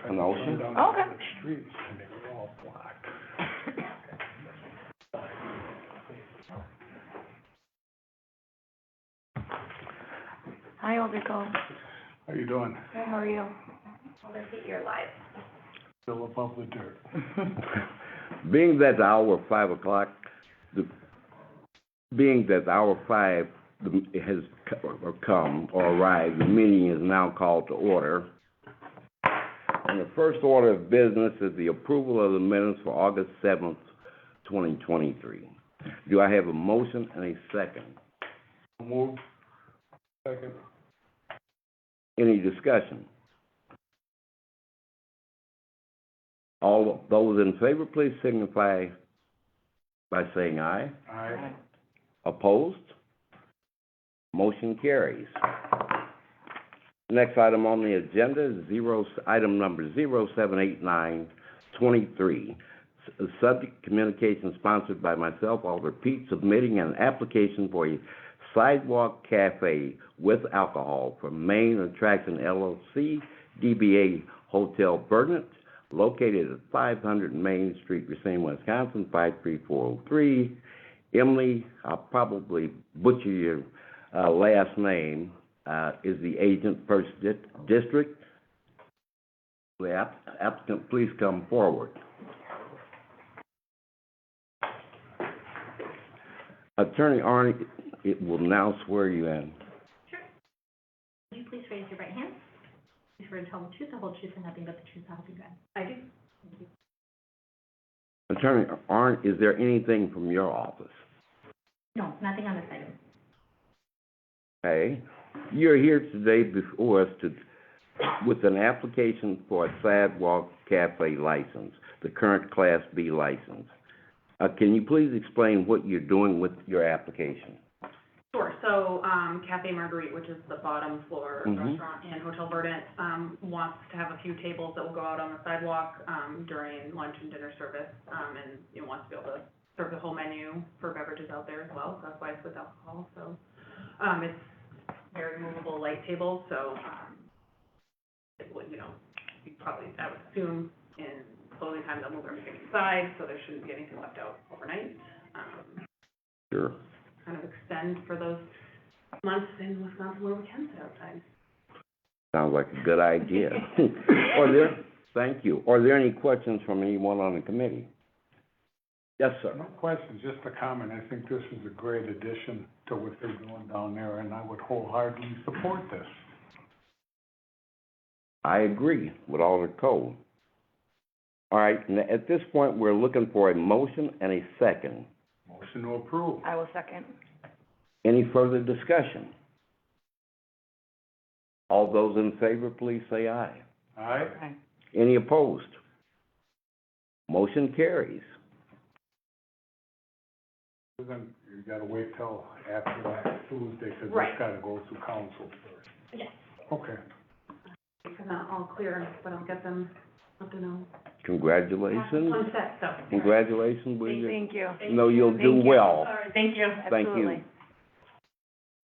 An ocean? Okay. Streets, and they were all blocked. Hi, Alderco. How you doing? Good, how are you? You're live. Still above the dirt. Being that the hour 5 o'clock, being that hour 5 has come or arrived, the meeting is now called to order. And the first order of business is the approval of the minutes for August 7th, 2023. Do I have a motion and a second? Move. Second. Any discussion? All of those in favor, please signify by saying aye. Aye. Opposed? Motion carries. Next item on the agenda is item number 078923. Subject communication sponsored by myself, Alder Pete, submitting an application for a sidewalk cafe with alcohol for Main Attraction LLC, DBA Hotel Burnett, located at 500 Main Street, Racine, Wisconsin, 53403. Emily, I'll probably butcher your last name, is the agent, First District. The applicant, please come forward. Attorney Arnie, it will now swear you in. Sure. Would you please raise your right hand? You swear to tell the truth, the whole truth, and nothing but the truth, so help you God. I do. Thank you. Attorney Arndt, is there anything from your office? No, nothing on this item. Okay. You're here today before us with an application for a sidewalk cafe license, the current Class B license. Can you please explain what you're doing with your application? Sure. So, Cafe Marguerite, which is the bottom floor restaurant, and Hotel Verdant, wants to have a few tables that will go out on the sidewalk, during lunch and dinner service, and wants to be able to serve the whole menu for beverages out there as well. So that's why it's with alcohol. So, it's very movable light tables. So, it would, you probably, I would assume in closing time they'll move everything inside, so there shouldn't be anything left out overnight. Sure. Kind of extend for those months in Wisconsin where we can sit outside. Sounds like a good idea. Thank you. Are there any questions from anyone on the committee? Yes, sir. No questions, just a comment. I think this is a great addition to what they're doing down there, and I would wholeheartedly support this. I agree with Alder Cole. All right, at this point, we're looking for a motion and a second. Motion to approve. I will second. Any further discussion? All those in favor, please say aye. Aye. Aye. Any opposed? Motion carries. You gotta wait till after that Tuesday, because Right. it's gotta go through council first. Yes. Okay. Because not all clear, but I'll get them, let them know. Congratulations. One set, so. Congratulations, will you? Thank you. No, you'll do Thank you. well. All right, thank you. Thank you. Absolutely.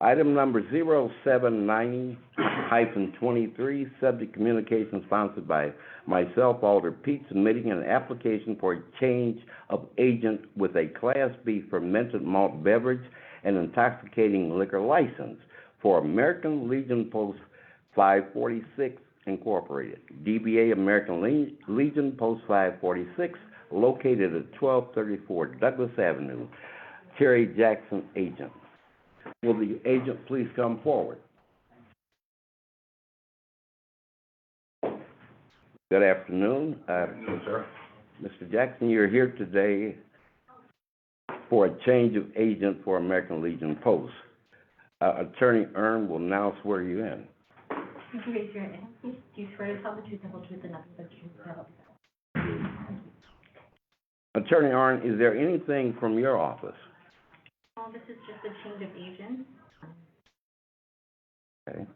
Item number 0790-23, subject communication sponsored by myself, Alder Pete, submitting an application for a change of agent with a Class B fermented malt beverage and intoxicating liquor license for American Legion Post 546 Incorporated, DBA American Legion Post 546, located at 1234 Douglas Avenue. Terry Jackson, agent. Will the agent please come forward? Good afternoon. Good afternoon, sir. Mr. Jackson, you're here today for a change of agent for American Legion Post. Attorney Earn will now swear you in. Would you raise your hand, please? Do you swear to tell the truth, the whole truth, and nothing but the truth, so help you God? Attorney Earn, is there anything from your office? Oh, this is just a change of agent. Okay.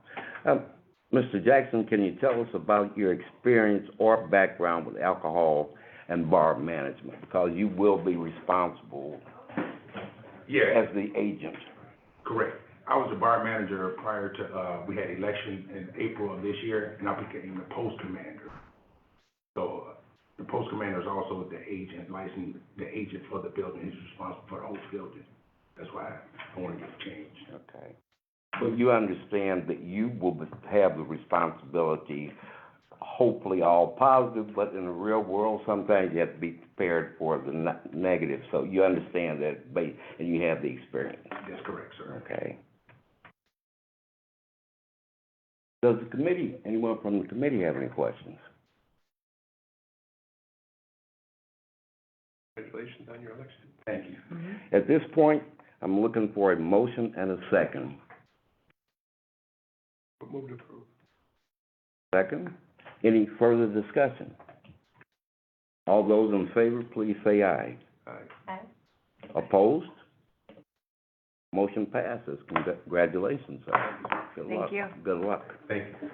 Mr. Jackson, can you tell us about your experience or background with alcohol and bar management? Because you will be responsible Yeah, as the agent. correct. I was a bar manager prior to, we had election in April of this year, and I became the post commander. post commander is also the agent, licensed, the agent for the building, he's responsible for the whole building. That's why I want to get changed. Okay. But you understand that you will have the responsibility, hopefully all positive, but in the real world, sometimes you have to be prepared for the negative. So you understand that, and you have the experience. That's correct, sir. Okay. Does anyone from the committee have any questions? Congratulations on your election. Thank you. At this point, I'm looking for a motion and a second. Move to approve. Second. Any further discussion? All those in favor, please say aye. Aye. Opposed? Motion passes. Congratulations, sir. Good luck. Thank you. Good luck. Thank you.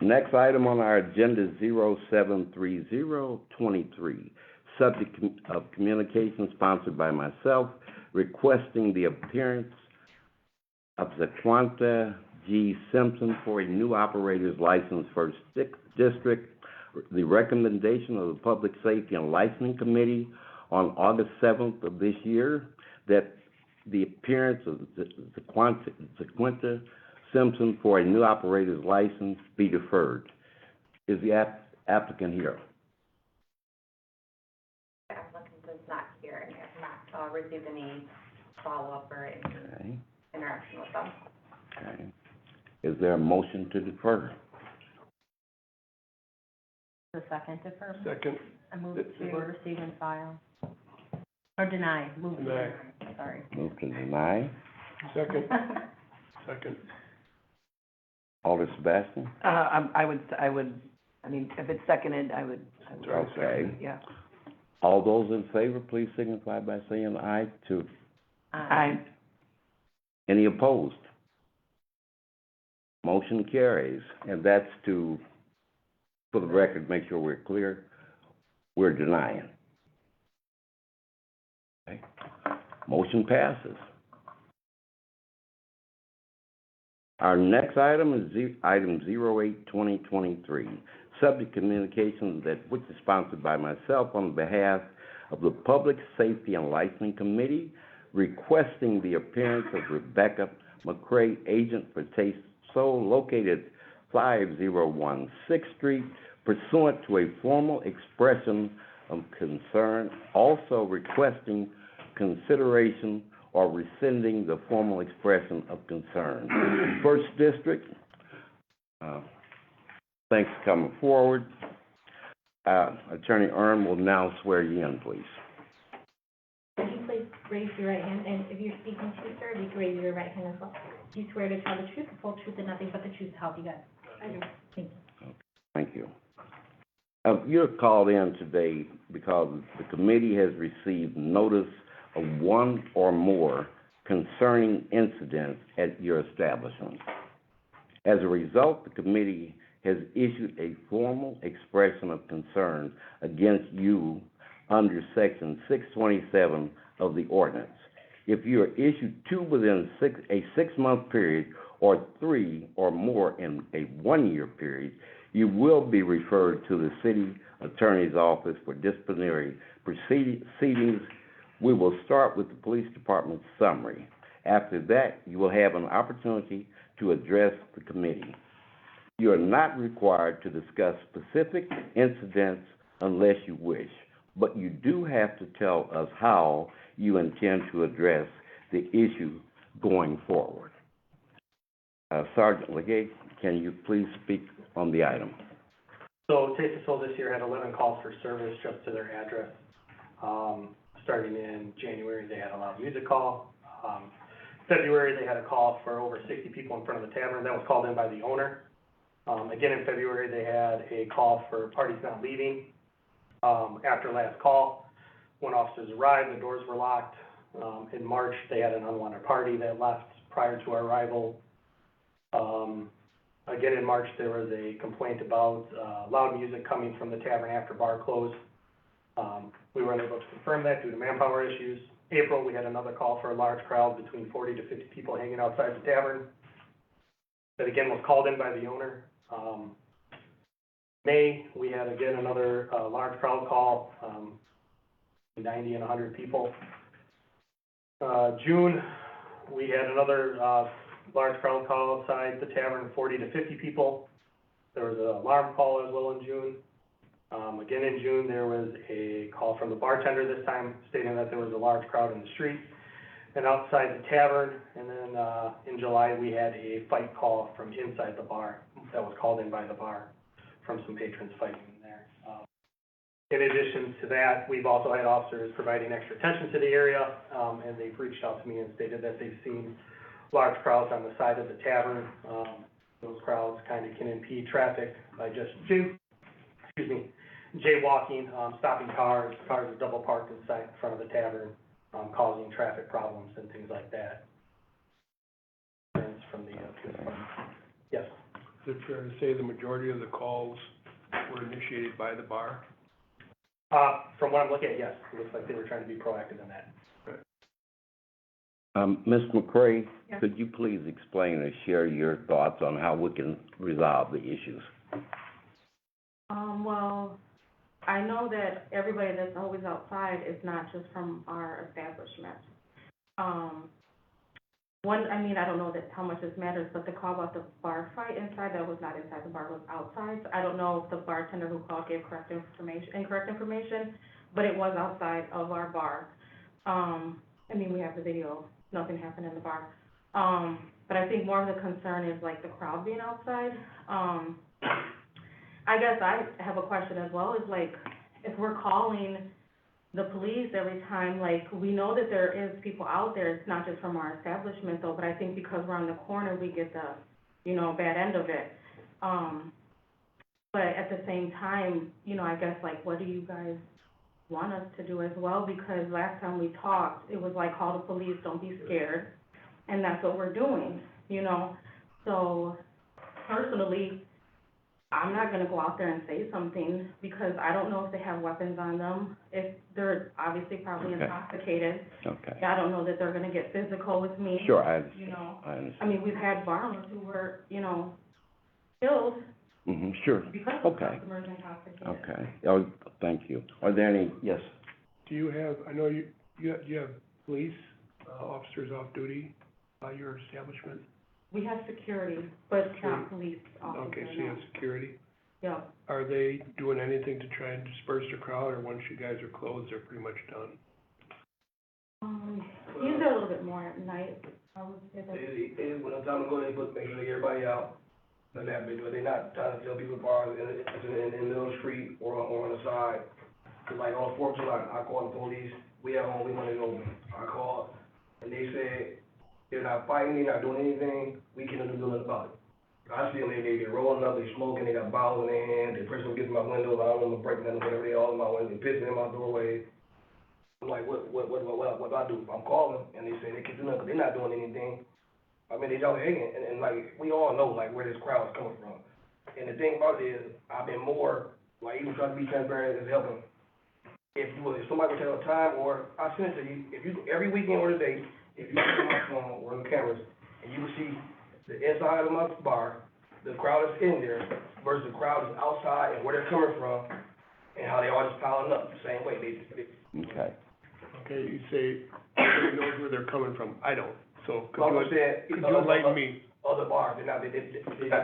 Next item on our agenda is 073023, subject of communication sponsored by myself, requesting the appearance of Zaquanta G. Simpson for a new operator's license for Sixth District. The recommendation of the Public Safety and Licensing Committee on August 7th of this year that the appearance of Zaquanta Simpson for a new operator's license be deferred. Is the applicant here? The applicant is not here, and we have not received any follow-up or any Okay, interaction with them. okay. Is there a motion to defer? The second deferment? Second. I move to receive and file. Or deny, move to deny, sorry. Move to deny. Second. Second. Alder Sebastian? I would, I mean, if it's seconded, I would, Okay. yeah. All those in favor, please signify by saying aye to. Aye. Any opposed? Motion carries, and that's to, for the record, make sure we're clear, we're denying. Okay. Motion passes. Our next item is item 08-2023, subject communications which is sponsored by myself on behalf of the Public Safety and Licensing Committee, requesting the appearance of Rebecca McCray, agent for Taste Soul, located 5016 6th Street, pursuant to a formal expression of concern, also requesting consideration or rescinding the formal expression of concern. First District, thanks for coming forward. Attorney Earn will now swear you in, please. Would you please raise your right hand, and if you're speaking to, sir, if you could raise your right hand as well. Do you swear to tell the truth, the full truth, and nothing but the truth to help you God? I do. Thank you. Thank you. You're called in today because the committee has received notice of one or more concerning incidents at your establishment. As a result, the committee has issued a formal expression of concern against you under Section 627 of the ordinance. If you are issued two within a six-month period or three or more in a one-year period, you will be referred to the city attorney's office for disciplinary proceedings. We will start with the police department's summary. After that, you will have an opportunity to address the committee. You are not required to discuss specific incidents unless you wish, but you do have to tell us how you intend to address the issue going forward. Sergeant Legate, can you please speak on the item? So Taste of Soul this year had 11 calls for service just to their address. Starting in January, they had a loud music call. February, they had a call for over 60 people in front of the tavern. That was called in by the owner. Again, in February, they had a call for parties not leaving. After last call, when officers arrived, the doors were locked. In March, they had an unwanted party that left prior to our arrival. Again, in March, there was a complaint about loud music coming from the tavern after bar closed. We were unable to confirm that due to manpower issues. April, we had another call for a large crowd between 40 to 50 people hanging outside the tavern. that again was called in by the owner. May, we had again another, large crowd call, 90 and 100 people. June, we had another, large crowd call outside the tavern, 40 to 50 people. There was an alarm call as well in June. Again in June, there was a call from the bartender this time stating that there was a large crowd in the street and outside the tavern. And then, in July, we had a fight call from inside the bar that was called in by the bar from some patrons fighting in there. In addition to that, we've also had officers providing extra attention to the area, and they've reached out to me and stated that they've seen large crowds on the side of the tavern. Those crowds kind of can impede traffic by just jaywalking, stopping cars are double parked inside in front of the tavern, causing traffic problems and things like that. From the, yes. Is it fair to say the majority of the calls were initiated by the bar? From what I'm looking at, yes, it looks like they were trying to be proactive in that. Ms. McCray, Yes. could you please explain or share your thoughts on how we can resolve the issues? Well, I know that everybody that's always outside is not just from our establishment. I don't know that how much this matters, but the call about the bar fight inside, that was not inside the bar, it was outside. So I don't know if the bartender who called gave incorrect information, but it was outside of our bar. We have the video, nothing happened in the bar. But I think more of the concern is like the crowd being outside. I guess I have a question as well, is like, if we're calling the police every time, like, we know that there is people out there, it's not just from our establishment though, but I think because we're on the corner, we get the, bad end of it. But at the same time, I guess, like, what do you guys want us to do as well? Because last time we talked, it was like, call the police, don't be scared, and that's what we're doing, So, personally, I'm not gonna go out there and say something, because I don't know if they have weapons on them. If they're obviously probably Okay. intoxicated. Okay. I don't know that they're gonna get physical with me. Sure, I understand. I I understand. mean, we've had bar owners who were, killed Sure. because of Okay. customers intoxicated. Okay. Oh, thank you. Are there any, yes? Do you have, I know you have police, officers off duty by your establishment? We have security, but not police officers. Okay, so you have security. Yeah. Are they doing anything to try and disperse the crowd, or once you guys are closed, they're pretty much done? Usually a little bit more at night, I would say that. When it's time to go, they make sure they get everybody out. And that, but they're not trying to tell people bars in the middle of the street or on the side. Cause like on 4th of July, I called the police, we have only money open. I called, and they said, they're not fighting, they're not doing anything, we can't do nothing about it. I see them, they rolling up, they smoking, they got bottles in their hand, they person gets in my windows, I don't want to break nothing, whatever, they all in my windows, they pissing in my doorway. I'm like, what do I do? I'm calling, and they say they can't do nothing, 'cause they're not doing anything. I mean, they y'all hanging, and like, we all know, like, where this crowd is coming from. And the thing about it is, I've been more, like, even trying to be transparent is helping. If somebody would tell a time, or I send it to you, if you, every weekend or today, if you look at my phone or on the cameras, and you will see the inside of my bar, the crowd is in there, versus the crowd is outside, and where they're coming from, and how they all just piling up the same way. Okay. Okay, you say, everybody knows where they're coming from, I don't, so could Like I said, you enlighten me? Other bars, they're not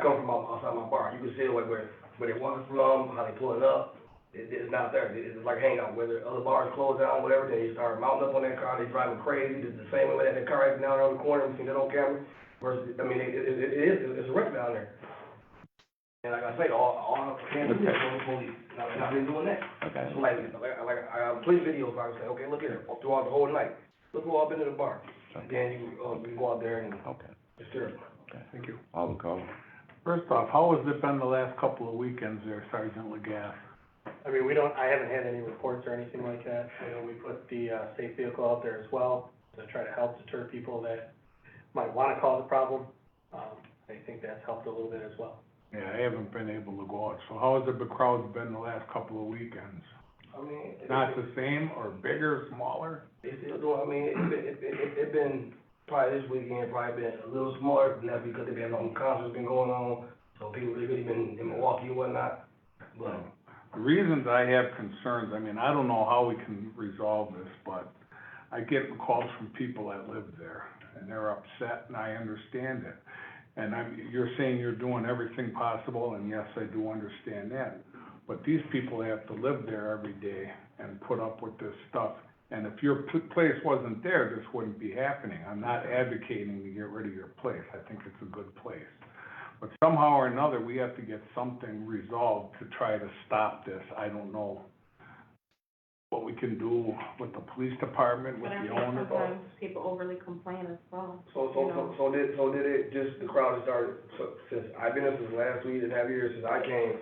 coming from outside my bar. You can see like where they're walking from, how they pulling up. It's not there. It's like a hangout. Whether other bars close down, whatever, then you start mounting up on that car. They driving crazy. It's the same way that the car is down around the corner. We seen that on camera. Versus, I mean, it's a wreck down there. And like I say, all can't do that on the police. And I've been doing that. Okay. So like I have police videos. I would say, okay, look here, throughout the whole night. Look who all been in the bar. Okay. Then you go out there and Okay. it's terrible. Okay. Thank you. Alden Cole? First off, how has it been the last couple of weekends there, Sergeant Legas? I mean, I haven't had any reports or anything like that. I know we put the, safe vehicle out there as well to try to help deter people that might wanna cause a problem. I think that's helped a little bit as well. Yeah, I haven't been able to go out, so how has the crowd been the last couple of weekends? I mean, Not the same, or bigger, smaller? they still doing, I mean, it's been probably this weekend probably been a little smaller than that because there been no concerts been going on, so people really been in Milwaukee and whatnot, but. The reasons I have concerns, I mean, I don't know how we can resolve this, but I get calls from people that live there, and they're upset, and I understand it. And you're saying you're doing everything possible, and yes, I do understand that. But these people have to live there every day and put up with this stuff. And if your place wasn't there, this wouldn't be happening. I'm not advocating to get rid of your place. I think it's a good place. But somehow or another, we have to get something resolved to try to stop this. I don't know what we can do with the police department, with But I the think owner. sometimes people overly complain as well. So did it, just the crowd has started, so since I've been there since last 3.5 years, since I came,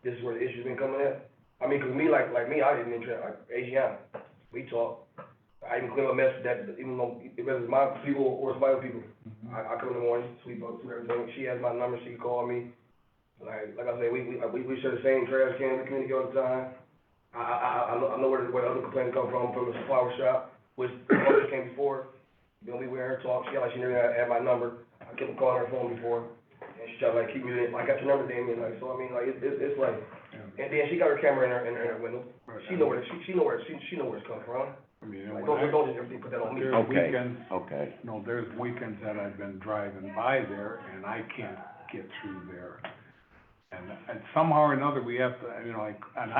this is where the issue's been coming in? I mean, 'cause me, like me, I didn't interact, like Asiana, we talk. I even clean up mess that, even though, whether it's my people or it's my other people. I come in the morning, sweep up, do everything, she has my number, she can call me. Like I say, we share the same trash can, we communicate all the time. I know where the other complaints come from the flower shop, which came before. Then we went her talk, she never had my number, I kept calling her phone before. And she tried to like keep me in, I got your number, Damien, like, so I mean, like, it's like, and then she got her camera in her window. She know where it's come from. I mean, Like, when don't just everything put that on me. there's Okay. weekends, Okay. no, there's weekends that I've been driving by there and I can't get through there. And somehow or another, we have to, you know, like, and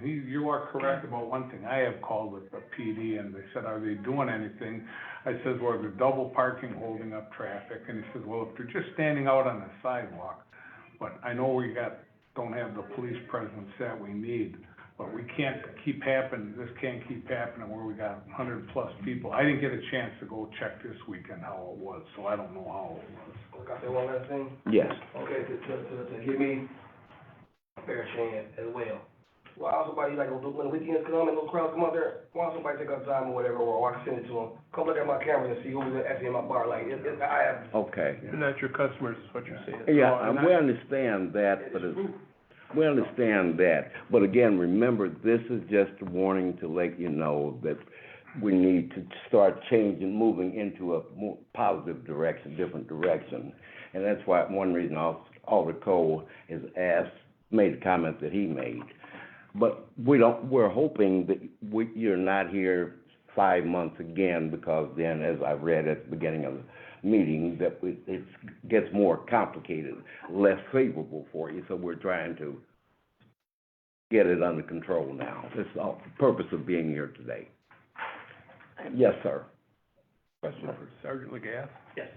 you are correct about one thing. I have called the PD and they said, are they doing anything? I says, well, they're double parking, holding up traffic. And he says, well, if they're just standing out on the sidewalk, but I know don't have the police presence that we need. But we can't keep this can't keep happening where we got 100+ people. I didn't get a chance to go check this weekend how it was, so I don't know how it was. Can I say one last thing? Yes. Okay, to give me a fair chance as well. Why somebody, like, when the weekends come and those crowds come out there, why don't somebody take out time or whatever, or I can send it to them, come look at my camera and see who's actually in my bar, like, I have. Okay. They're not your customers, is what you're saying. Yeah, and we understand that, but we understand that. But again, remember, this is just a warning to let you know that we need to start changing, moving into a more positive direction, different direction. And that's why, one reason Alder Cole has made the comment that he made. But we're hoping that you're not here 5 months again, because then, as I read at the beginning of the meeting, that it gets more complicated, less favorable for you, so we're trying to get it under control now. That's the purpose of being here today. Yes, sir. Question for Sergeant Legaff. Yes.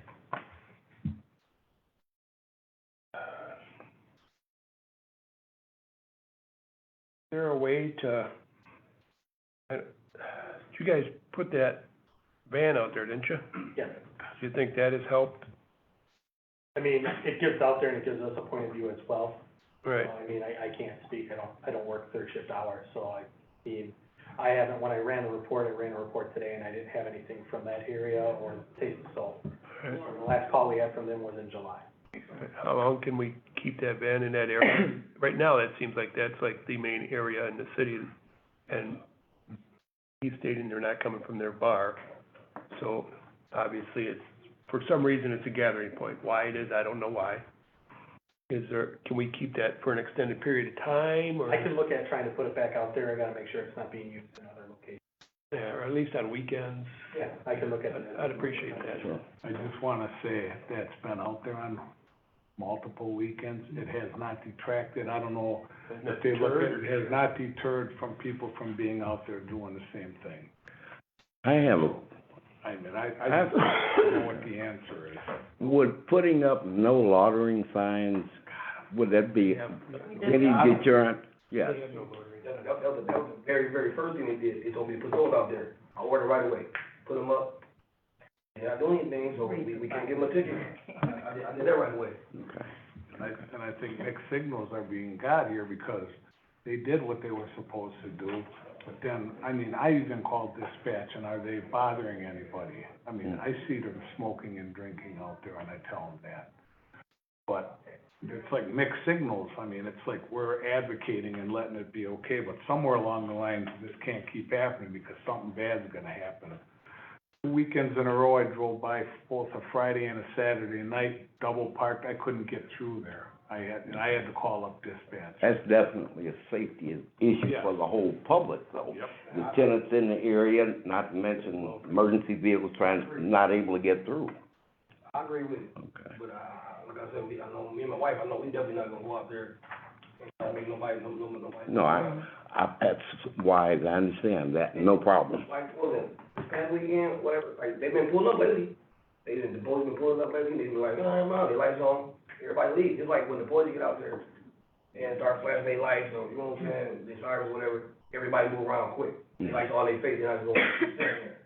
Is there a way to, you guys put that van out there, didn't you? Yes. Do you think that has helped? I mean, it gives out there and it gives us a point of view as well. Right. I mean, I can't speak, I don't work third shift hours, so I haven't, when I ran a report today and I didn't have anything from that area or Taste of Salt. Right. The last call we had from them was in July. How long can we keep that van in that area? Right now, that seems like that's like the main area in the city, and he's stating they're not coming from their bar. So obviously for some reason, it's a gathering point. Why it is, I don't know why. Can we keep that for an extended period of time, or? I can look at trying to put it back out there, I gotta make sure it's not being used in other locations. Yeah, or at least on weekends. Yeah, I can look at it. I'd appreciate that. Sure. I just wanna say that's been out there on multiple weekends. It has not detracted. I don't know if they look at it, has not deterred from people from being out there doing the same thing. I just don't know what the answer is. would putting up no loitering signs, would that be any deterrent? Yes. That was the very, very first thing they did, they told me to put those out there. I ordered right away, put them up. They're not doing anything, so we can't give them a ticket. I did that right away. Okay. And I think mixed signals are being got here because they did what they were supposed to do. But then, I mean, I even called dispatch, and are they bothering anybody? I mean, I see them smoking and drinking out there, and I tell them that. But it's like mixed signals. I mean, it's like we're advocating and letting it be okay, but somewhere along the line, this can't keep happening because something bad's gonna happen. 2 weekends in a row, I drove by both a Friday and a Saturday night, double parked, I couldn't get through there. I had to call up dispatch. That's definitely a safety issue Yeah. for the whole public, though. Yep. The tenants in the area, not to mention emergency vehicles not able to get through. I agree with you, Okay. but, like I said, I know, me and my wife, I know we definitely not gonna go out there and try to make nobody. No, that's wise, I understand that, no problem. Like, well, then, this past weekend, whatever, like, they've been pulling up lately. The police been pulling up lately, they been like, they lights on, everybody leave. It's like when the police get out there and start flashing their lights, or, you know what I'm saying, the sirens, whatever, everybody move around quick. They lights all in their face, they're not just gonna sit there.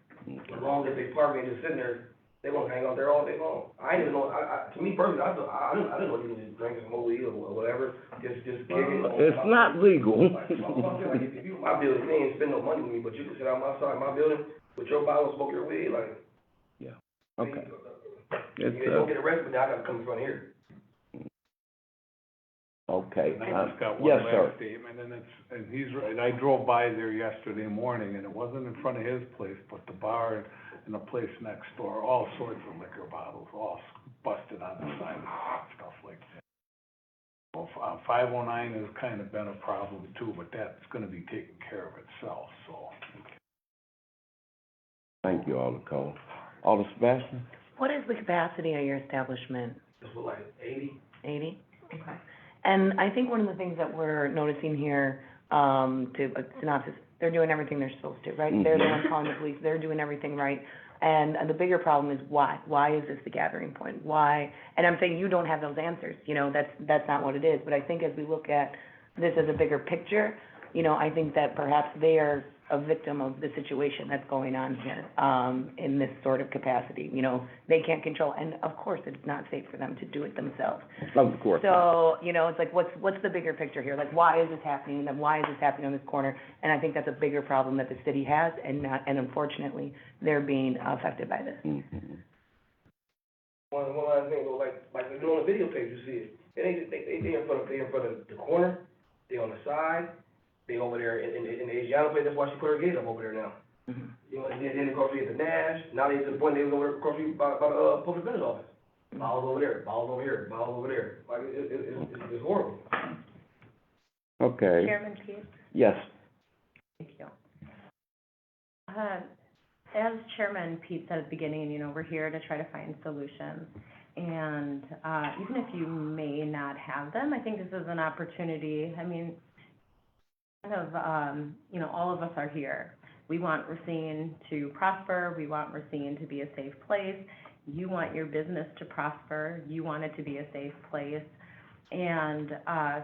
As long as they park and just sitting there, they gonna hang out there all day long. I didn't even know, to me personally, I didn't know you was drinking some weed or whatever, just kicking. It's not legal. Like, if you, my building, you ain't spend no money with me, but you can sit out my side, my building, with your bottle, smoke your weed, like. Yeah, okay. If you don't get arrested, then I gotta come in front here. Okay, And I just got one yes, sir. last statement, and I drove by there yesterday morning, and it wasn't in front of his place, but the bar and the place next door, all sorts of liquor bottles, all busted on the side and stuff like that. Well, 509 has kind of been a problem too, but that's gonna be taken care of itself, so. Thank you, Alder Cole. Alder Sebastian? What is the capacity of your establishment? This was like 80. 80? Okay. And I think one of the things that we're noticing here, to synopsis, they're doing everything they're supposed to, right? They're the ones calling the police, they're doing everything right. And the bigger problem is why? Why is this the gathering point? Why? And I'm saying you don't have those answers, you know, that's not what it is. But I think as we look at this as a bigger picture, you know, I think that perhaps they are a victim of the situation that's going on here, in this sort of capacity. You know, they can't control, and of course, it's not safe for them to do it themselves. Of course not. So, you know, it's like, what's the bigger picture here? Like, why is this happening, and then why is this happening on this corner? And I think that's a bigger problem that the city has, and unfortunately, they're being affected by this. Mm-hmm. One last thing, though, like you know on the video tape, you see it. They in front of the corner, they on the side, they over there in the Asiana place, that's why she put her gate up over there now. Mm-hmm. You know, then across the Nash, now they to the point they was over across by the public defender's office. Bottles over there, bottles over here, bottles over there. Like, it's horrible. Okay. Chairman Pete? Yes. Thank you. As Chairman Pete said at the beginning, you know, we're here to try to find solutions. And, even if you may not have them, I think this is an opportunity. I mean, kind of, you know, all of us are here. We want Racine to prosper. We want Racine to be a safe place. You want your business to prosper. You want it to be a safe place. And,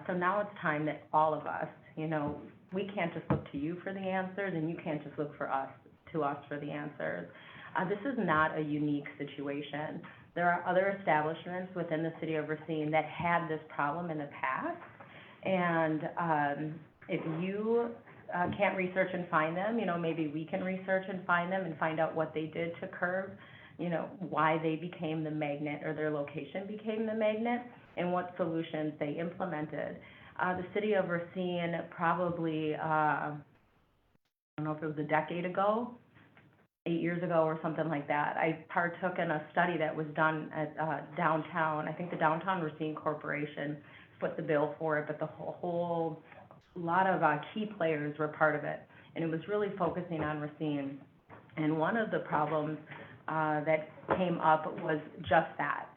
so now it's time that all of us, you know, we can't just look to you for the answers, and you can't just look to us for the answers. This is not a unique situation. There are other establishments within the city of Racine that had this problem in the past. And, if you, can't research and find them, you know, maybe we can research and find them and find out what they did to curb, you know, why they became the magnet or their location became the magnet and what solutions they implemented. The city of Racine probably, I don't know if it was a decade ago, 8 years ago or something like that, I partook in a study that was done at downtown. I think the Downtown Racine Corporation put the bill for it, but the whole lot of key players were part of it. And it was really focusing on Racine. And one of the problems that came up was just that,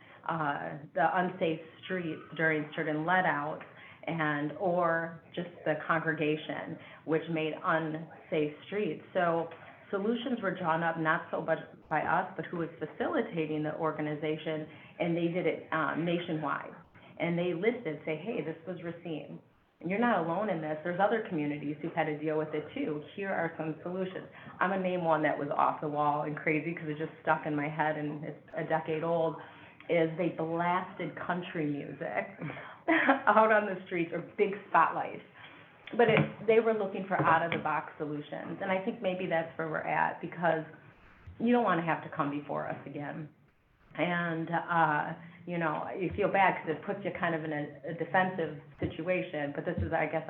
the unsafe streets during certain let-outs and or just the congregation, which made unsafe streets. So solutions were drawn up not so much by us, but who was facilitating the organization, and they did it nationwide. And they listed, say, hey, this was Racine. And you're not alone in this. There's other communities who've had to deal with it too. Here are some solutions. I'm gonna name one that was off the wall and crazy because it just stuck in my head and it's a decade old, is they blasted country music out on the streets, or big spotlights. But they were looking for out-of-the-box solutions. And I think maybe that's where we're at, because you don't want to have to come before us again. And, you know, you feel bad because it puts you kind of in a defensive situation, but this is, I guess,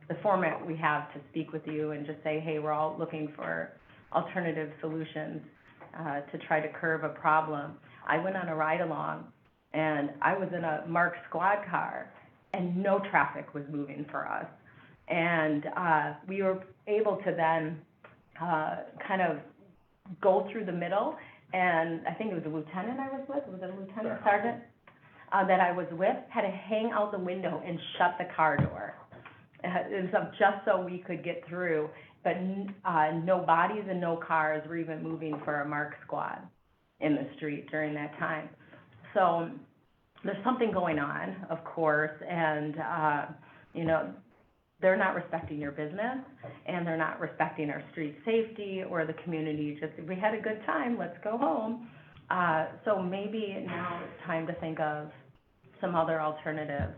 the format we have to speak with you and just say, hey, we're all looking for alternative solutions. to try to curb a problem. I went on a ride-along, and I was in a marked squad car, and no traffic was moving for us. And, we were able to then, kind of go through the middle, and I think it was a lieutenant I was with, was it a lieutenant sergeant? That I was with, had to hang out the window and shut the car door. And so, just so we could get through, but, no bodies and no cars were even moving for a marked squad in the street during that time. So, there's something going on, of course, and, you know, they're not respecting your business, and they're not respecting our street safety or the community, just, we had a good time, let's go home. So maybe now it's time to think of some other alternatives.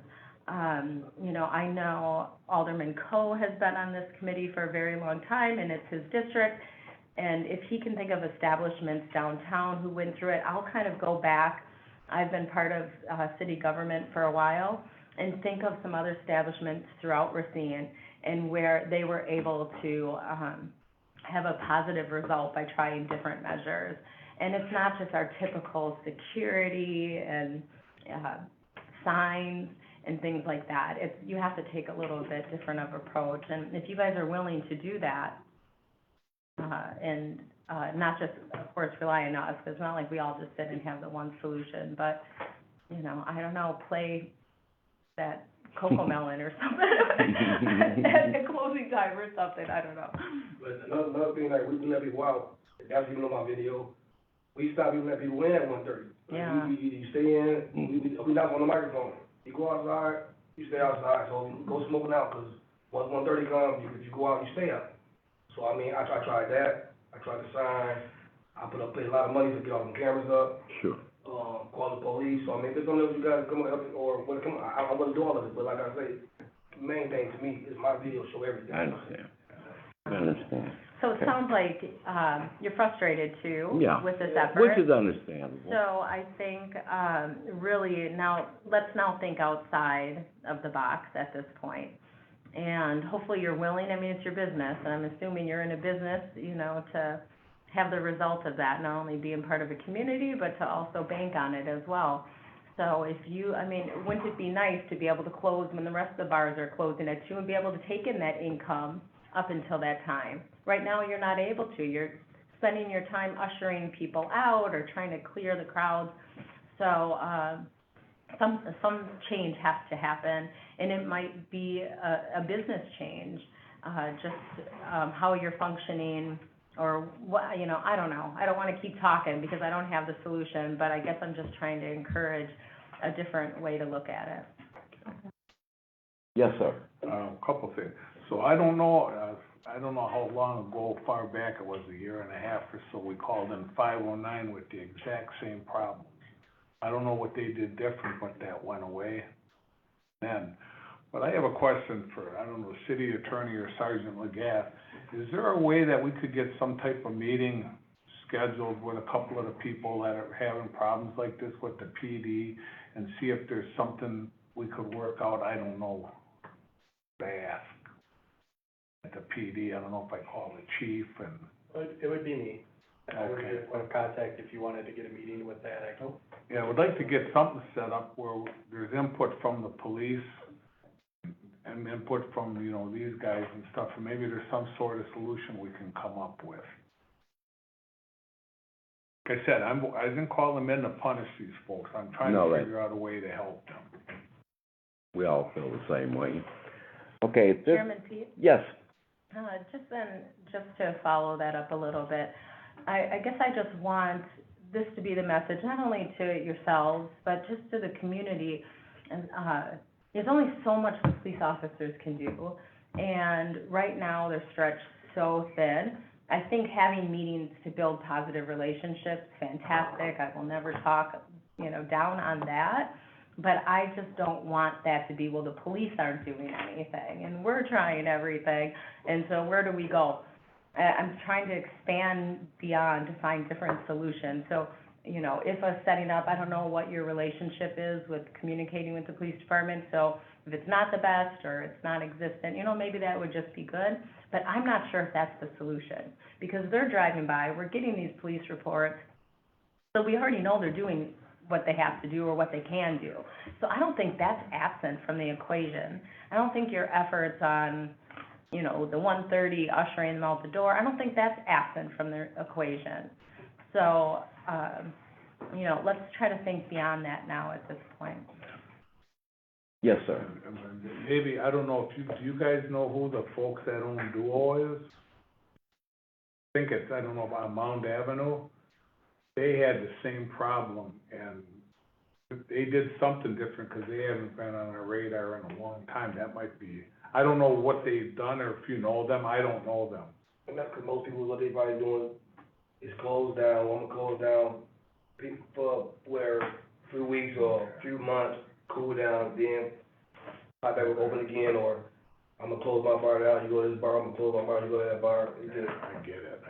You know, I know Alderman Coe has been on this committee for a very long time, and it's his district, and if he can think of establishments downtown who went through it, I'll kind of go back. I've been part of, city government for a while, and think of some other establishments throughout Racine and where they were able to, have a positive result by trying different measures. And it's not just our typical security and, signs and things like that. It's, you have to take a little bit different of approach, and if you guys are willing to do that, and, not just, of course, rely on us, because it's not like we all just sit and have the one solution, but, you know, I don't know, play that Coco Melon or something at the closing time or something, I don't know. But another thing, like, we can let people out, that's even on my video, we stop even let people in at 1:30. Yeah. You stay in, we not on the microphone. You go outside, you stay outside, so go smoking out, because once 1:30 comes, if you go out, you stay out. So, I mean, I tried that, I tried the sign, I paid a lot of money to get all the cameras up. Sure. Call the police, so I mean, if there's something else you guys come up, or when it come, I wouldn't do all of it, but like I say, the main thing to me is my video show everything. I understand. I understand. So it sounds like, you're frustrated too, Yeah. with this effort. Which is understandable. So I think, really now, let's now think outside of the box at this point. And hopefully you're willing, I mean, it's your business, and I'm assuming you're in a business, you know, to have the result of that, not only being part of a community, but to also bank on it as well. So if you, I mean, wouldn't it be nice to be able to close when the rest of the bars are closing at 2 and be able to take in that income up until that time? Right now, you're not able to. You're spending your time ushering people out or trying to clear the crowds. So, some change has to happen, and it might be a business change, just, how you're functioning, or what, you know, I don't know. I don't wanna keep talking because I don't have the solution, but I guess I'm just trying to encourage a different way to look at it. Yes, sir. Couple things. So I don't know how long ago, far back it was, a year and a half or so, we called in 509 with the exact same problems. I don't know what they did different, but that went away then. But I have a question for, I don't know, city attorney or Sergeant Legath. Is there a way that we could get some type of meeting scheduled with a couple of the people that are having problems like this with the PD and see if there's something we could work out? I don't know, to ask at the PD. I don't know if I call the chief and. It would be me. I would be Okay. the point of contact if you wanted to get a meeting with that, I can. Yeah, I would like to get something set up where there's input from the police and input from, you know, these guys and stuff, and maybe there's some sort of solution we can come up with. Like I said, I didn't call them in to punish these folks. I'm trying No, to right. figure out a way to help them. We all feel the same way. Okay, this, Chairman Pete? yes, Just to follow that up a little bit, I guess I just want this to be the message, not only to yourselves, but just to the community. And, there's only so much the police officers can do, and right now they're stretched so thin. I think having meetings to build positive relationships, fantastic, I will never talk, you know, down on that. But I just don't want that to be, well, the police aren't doing anything, and we're trying everything, and so where do we go? I'm trying to expand beyond to find different solutions. So you know, if us setting up, I don't know what your relationship is with communicating with the police department, so if it's not the best or it's not existent, you know, maybe that would just be good. But I'm not sure if that's the solution, because they're driving by, we're getting these police reports, so we already know they're doing what they have to do or what they can do. So I don't think that's absent from the equation. I don't think your efforts on, you know, the 1:30 ushering them out the door, I don't think that's absent from the equation. So, you know, let's try to think beyond that now at this point. Yes, sir. Maybe, I don't know if do you guys know who the folks that own Duo is? I think it's, I don't know, about Mound Avenue. They had the same problem, and they did something different, because they haven't been on our radar in a long time. That might be, I don't know what they've done, or if you know them, I don't know them. And that's because most people, what they probably doing is close down, want to close down, people for where a few weeks or a few months, cool down, then pop back open again, or I'm gonna close my bar down, you go to this bar, I'm gonna close my bar, you go to that bar. It's just, I get it.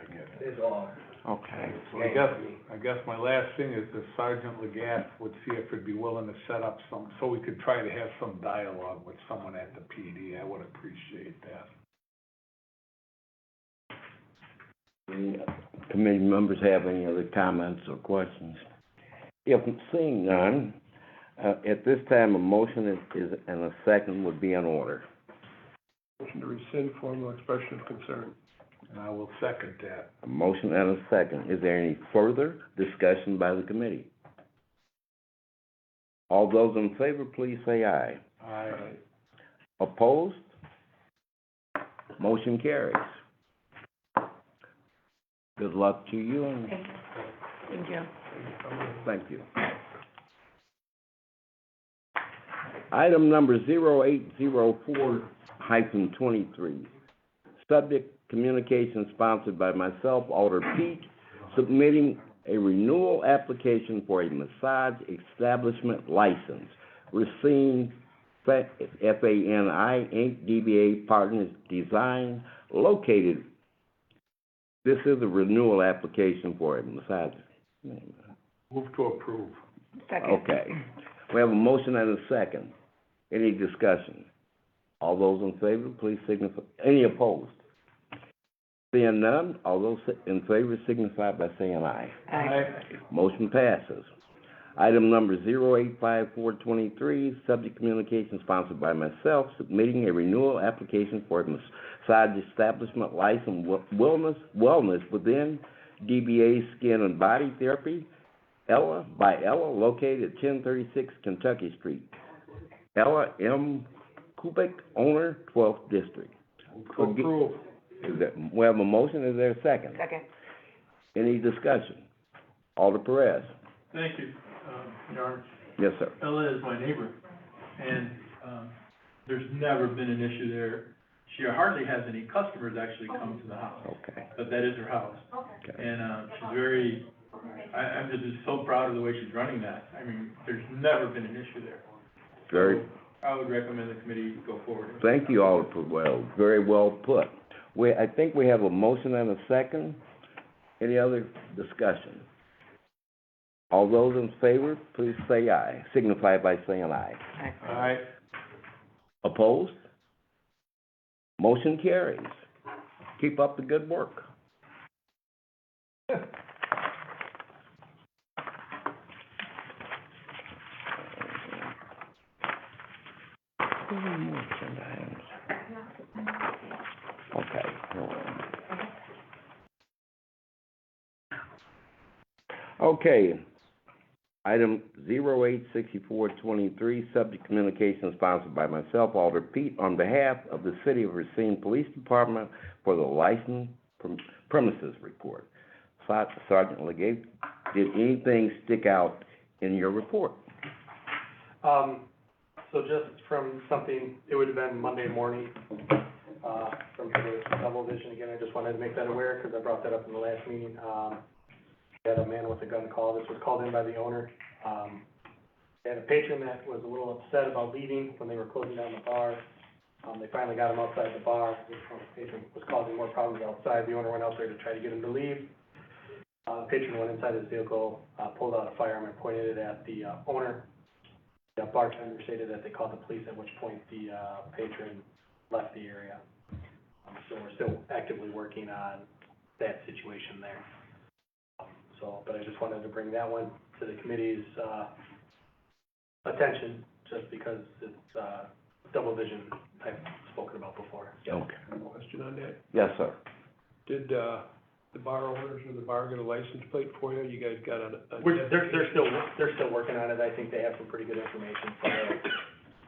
it's all. Okay. So I guess my last thing is if Sergeant Legaff would see if he'd be willing to set up some, so we could try to have some dialogue with someone at the PD, I would appreciate that. Any committee members have any other comments or questions? If seeing none, at this time, a motion is and a second would be in order. Motion to rescind formal expression of concern. And I will second that. A motion and a second. Is there any further discussion by the committee? All those in favor, please say aye. Aye. Opposed? Motion carries. Good luck to you and Thank you. thank you. Item number 0804-23. Subject communication sponsored by myself, Alder Pete, submitting a renewal application for a massage establishment license. Racine FANI Inc. DBA Partners Design, located. This is a renewal application for a massage. Move to approve. Second. Okay. We have a motion and a second. Any discussion? All those in favor, please signify. Any opposed? Seeing none, all those in favor signify by saying aye. Aye. Motion passes. Item number 085423, subject communication sponsored by myself, submitting a renewal application for a massage establishment license wellness within DBA Skin and Body Therapy, Ella, located at 1036 Kentucky Street. Ella M. Kubik, owner, 12th District. Approve. We have a motion, is there a second? Second. Any discussion? Alder Perez. Thank you, Your Honor. Yes, sir. Ella is my neighbor, and, there's never been an issue there. She hardly has any customers actually come to the house, Okay. but that is her house. Okay. And, she's very, I'm just so proud of the way she's running that. I mean, there's never been an issue there. Very, So I would recommend the committee go forward. thank you, Alder Perez. Very well put. I think we have a motion and a second. Any other discussion? All those in favor, please say aye. Signify by saying aye. Aye. Opposed? Motion carries. Keep up the good work. Okay, hold on. Okay, item 086423, subject communication sponsored by myself, Alder Pete, on behalf of the City of Racine Police Department for the license premises report. Sergeant Legaff, did anything stick out in your report? So just from something, it would have been Monday morning, from the Double Vision, again, I just wanted to make that aware, because I brought that up in the last meeting. We had a man with a gun call, this was called in by the owner. They had a patron that was a little upset about leaving when they were closing down the bar. They finally got him outside the bar, the patron was causing more problems outside, the owner went out there to try to get him to leave. Patron went inside his vehicle, pulled out a firearm and pointed it at the, owner. The bartender stated that they called the police, at which point the, patron left the area. So we're still actively working on that situation there. But I just wanted to bring that one to the committee's, attention, just because it's, double vision I've spoken about before. Okay. Question on that? Yes, sir. Did, the bar owners or the bar get a license plate for you? You guys got a? They're still working on it. I think they have some pretty good information, so they're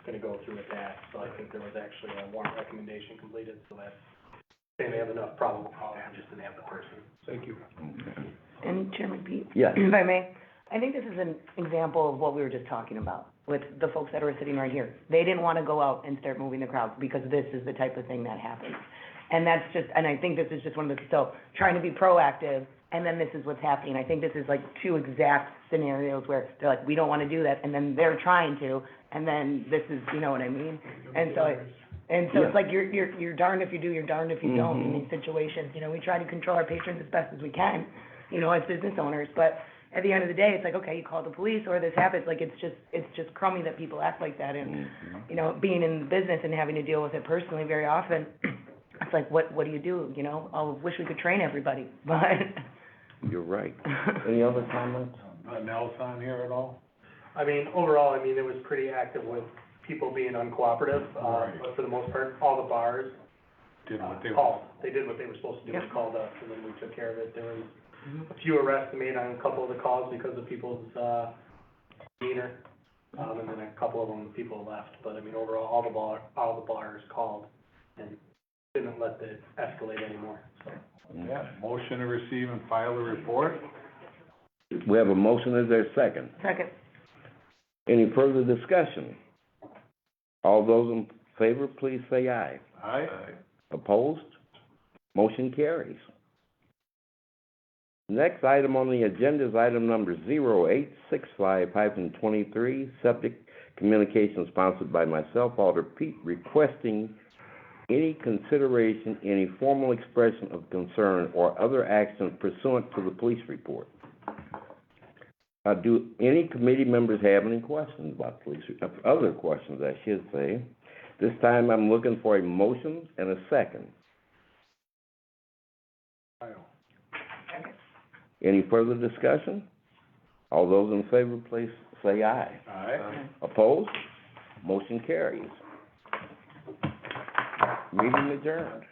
gonna go through with that. So I think there was actually a warrant recommendation completed, so that's, they may have enough probable cause, just didn't have the person. Thank you. Okay. And Chairman Pete? Yes. If I may, I think this is an example of what we were just talking about with the folks that are sitting right here. They didn't want to go out and start moving the crowds because this is the type of thing that happens. And that's just, and I think this is just one of the, so trying to be proactive, and then this is what's happening. I think this is like two exact scenarios where they're like, we don't want to do that, and then they're trying to, and then this is, you know what I mean? And so Yeah. it's like you're darned if you do, you're darned if you don't in Mhm. these situations. You know, we try to control our patrons as best as we can, you know, as business owners, but at the end of the day, it's like, okay, you call the police or this happens, like, it's just crummy that people act like that, and, you know, being in the business and having to deal with it personally very often, it's like, what do you do, you know? I wish we could train everybody, but. You're right. Any other comments? Nothing else on here at all? I mean, overall, I mean, it was pretty active with people being uncooperative, Right. but for the most part, all the bars, Did what they were. called. They did what they were supposed to do, Yep. they called us, and then we took care of it. There was a few arrests made on a couple of the calls because of people's, demeanor, and then a couple of them, people left. But I mean, overall, all the bars called and didn't let it escalate anymore, so. Yeah, motion to receive and file a report? We have a motion, is there a second? Second. Any further discussion? All those in favor, please say aye. Aye. Opposed? Motion carries. Next item on the agenda is item number 0865-23, subject communication sponsored by myself, Alder Pete, requesting any consideration, any formal expression of concern or other action pursuant to the police report. Do any committee members have any questions about police, other questions, I should say? This time I'm looking for a motion and a second. Any further discussion? All those in favor, please say aye. Aye. Opposed? Motion carries. Meeting adjourned.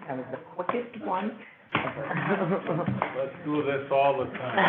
That was the quickest one ever. Let's do this all the time.